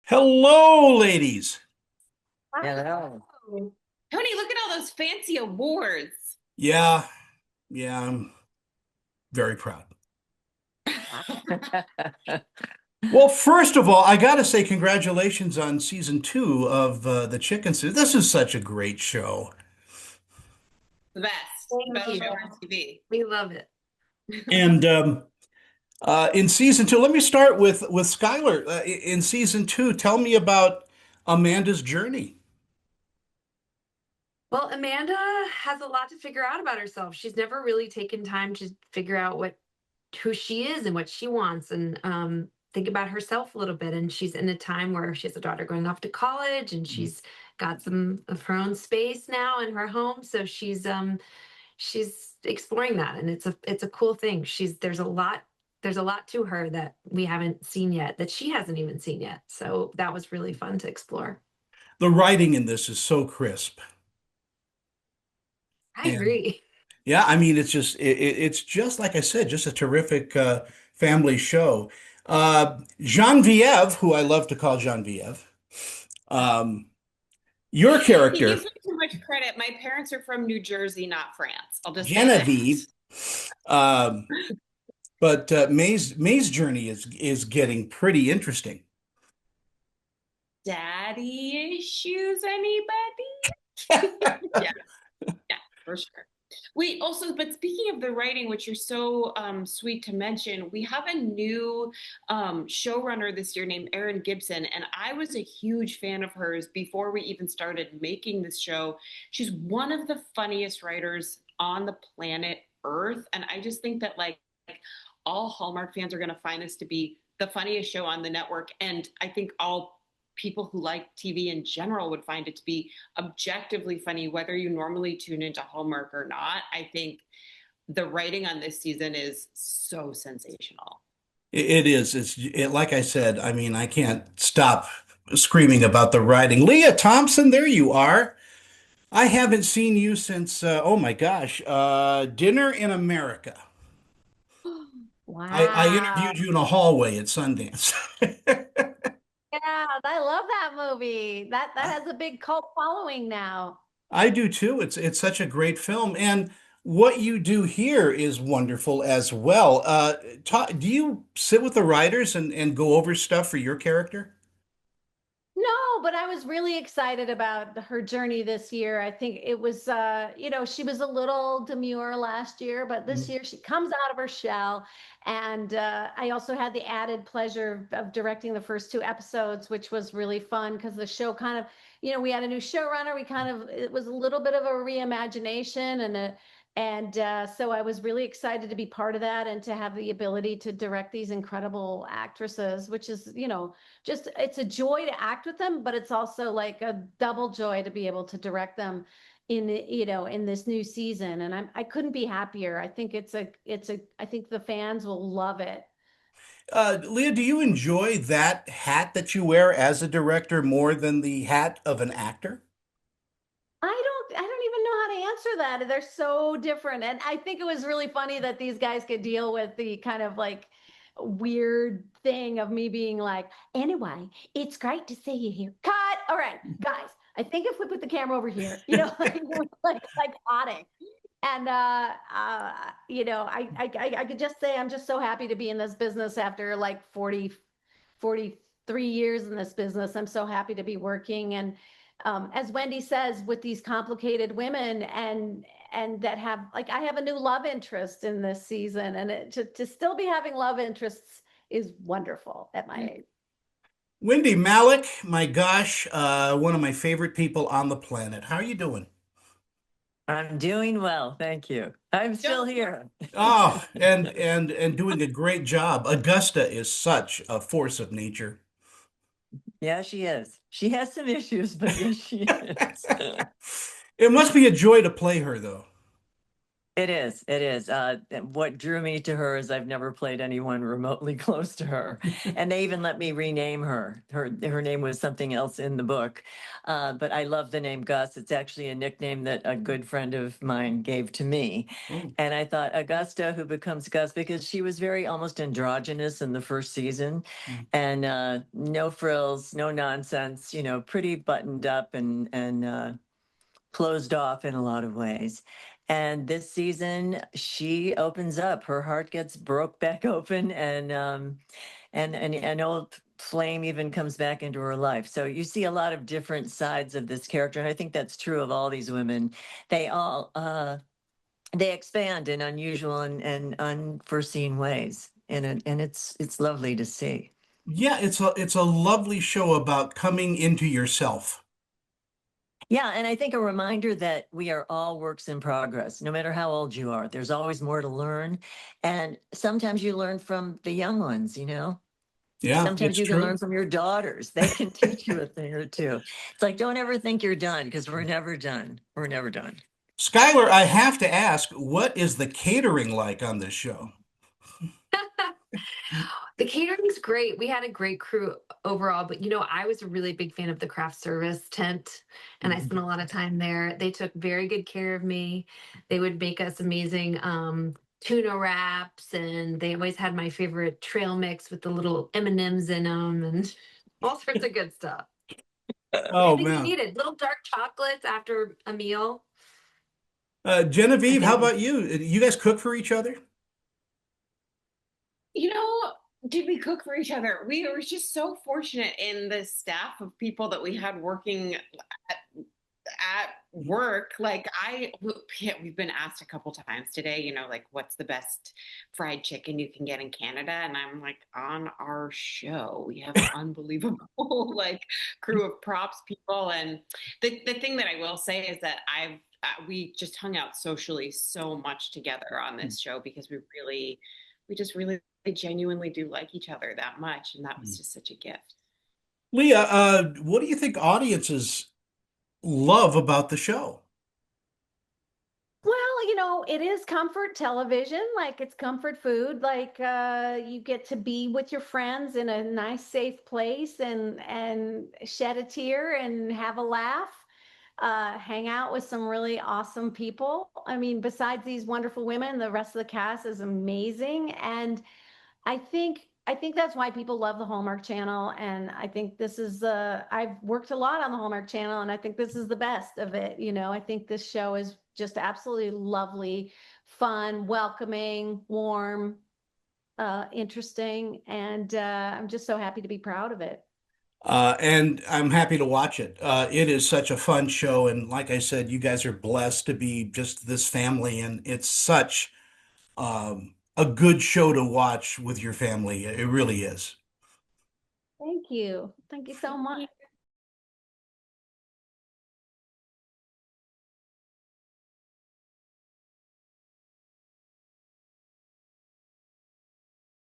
Hello, ladies. Hello. Tony, look at all those fancy awards. Yeah, yeah, I'm very proud. Well, first of all, I got to say congratulations on season two of The Chicken Soup. This is such a great show. The best. The Thank best you. show on TV. We love it. And in season two, let me start with Schuyler. In season two, tell me about Amanda's journey. Well, Amanda has a lot to figure out about herself. She's never really taken time to figure out what who she is and what she wants and think about herself a little bit. And she's in a time where she has a daughter going off to college and she's got some of her own space now in her home. So she's exploring that and it's a cool thing. There's a lot to her that we haven't seen yet, that she hasn't even seen yet. So that was really fun to explore. The writing in this is so crisp. I And agree. yeah, I mean, it's just like I said, just a terrific family show. Genevieve, who I love to call Genevieve, um, your He character, gives me too much credit. My parents are from New Jersey, not France. I'll just say that. Genevieve, um, but May's journey is getting pretty interesting. Daddy issues, anybody? Yeah, yeah, for sure. Wait, also, but speaking of the writing, which you're so sweet to mention, we have a new showrunner this year named Erin Gibson, and I was a huge fan of hers before we even started making this show. She's one of the funniest writers on the planet Earth, and I just think that like all Hallmark fans are going to find this to be the funniest show on the network, and I think all people who like TV in general would find it to be objectively funny, whether you normally tune into Hallmark or not. I think the writing on this season is so sensational. It is. Like I said. I mean, I can't stop screaming about the writing. Lea Thompson, there you are. I haven't seen you since, oh my gosh, Dinner in America. I Wow. interviewed you in a hallway at Sundance. Yeah, I love that movie. That has a big cult following now. I do too. It's such a great film, and what you do here is wonderful as well. Do you sit with the writers and go over stuff for your character? No, but I was really excited about her journey this year. I think it was she was a little demure last year, but this Mhm. year she comes out of her shell. And I also had the added pleasure of directing the first two episodes, which was really fun because the show kind of, we had a new showrunner. It was a little bit of a reimagination so I was really excited to be part of that and to have the ability to direct these incredible actresses, which is, just it's a joy to act with them, but it's also like a double joy to be able to direct them in this new season. And I couldn't be happier. I think the fans will love it. Leah, do you enjoy that hat that you wear as a director more than the hat of an actor? I don't even know how to answer that. They're so different. And I think it was really funny that these guys could deal with the kind of like weird thing of me being like, anyway, it's great to see you here. Cut. All right, guys. I think if we put the camera over here, like potting. And I could just say I'm just so happy to be in this business after like 43 years in this business. I'm so happy to be working. And as Wendy says, with these complicated women and that have, like, I have a new love interest in this season, and to still be having love interests is wonderful at my age. Wendie Malick, my gosh, one of my favorite people on the planet. How are you doing? I'm doing well, thank you. I'm still Don't here. Oh, and doing a great job. Augusta is such a force of nature. Yeah, she is. She has some issues, but yes, she is. It must be a joy to play her, though. It is. It is. What drew me to her is I've never played anyone remotely close to her, and they even let me rename her. Her name was something else in the book, but I love the name Gus. It's actually a nickname that a good friend of mine gave to me, Oh. and I thought Augusta, who becomes Gus, because she was very almost androgynous in the first season, Mm. and no frills, no nonsense. You know, pretty buttoned up and closed off in a lot of ways. And this season, she opens up. Her heart gets broke back open, and an old flame even comes back into her life. So you see a lot of different sides of this character, and I think that's true of all these women. They all they expand in unusual and unforeseen ways, and it's lovely to see. Yeah, it's a lovely show about coming into yourself. Yeah, and I think a reminder that we are all works in progress, no matter how old you are. There's always more to learn. And sometimes you learn from the young ones, you know? Yeah, Sometimes it's you can true. learn from your daughters. They can teach you a thing or two. It's like, don't ever think you're done because we're never done. We're never done. Schuyler, I have to ask, what is the catering like on this show? The catering's great. We had a great crew overall, but I was a really big fan of the craft service tent, and I spent a lot of time there. They took very good care of me. They would make us amazing tuna wraps, and they always had my favorite trail mix with the little M&Ms in them and all sorts of good stuff. Oh Everything you man. needed. Little dark chocolates after a meal. I Genevieve, how think about you? You guys cook for each other? You know, did we cook for each other? We were just so fortunate in the staff of people that we had working at work. Like we've been asked a couple times today, like what's the best fried chicken you can get in Canada? And I'm like, on our show, we have an unbelievable like crew of props people. And the thing that I will say is that we just hung out socially so much together on this show because we just really genuinely do like each other that much. And that was just such a gift. Lea, what do you think audiences love about the show? Well, it is comfort television, like it's comfort food, like you get to be with your friends in a nice, safe place and shed a tear and have a laugh, hang out with some really awesome people. I mean, besides these wonderful women, the rest of the cast is amazing. And I think that's why people love the Hallmark Channel, and I think this is I've worked a lot on the Hallmark Channel, and I think this is the best of it. I think this show is just absolutely lovely, fun, welcoming, warm, interesting, and I'm just so happy to be proud of it. And I'm happy to watch it. It is such a fun show, and like I said, you guys are blessed to be just this family, and it's such a good show to watch with your family. It really is. Thank you so much.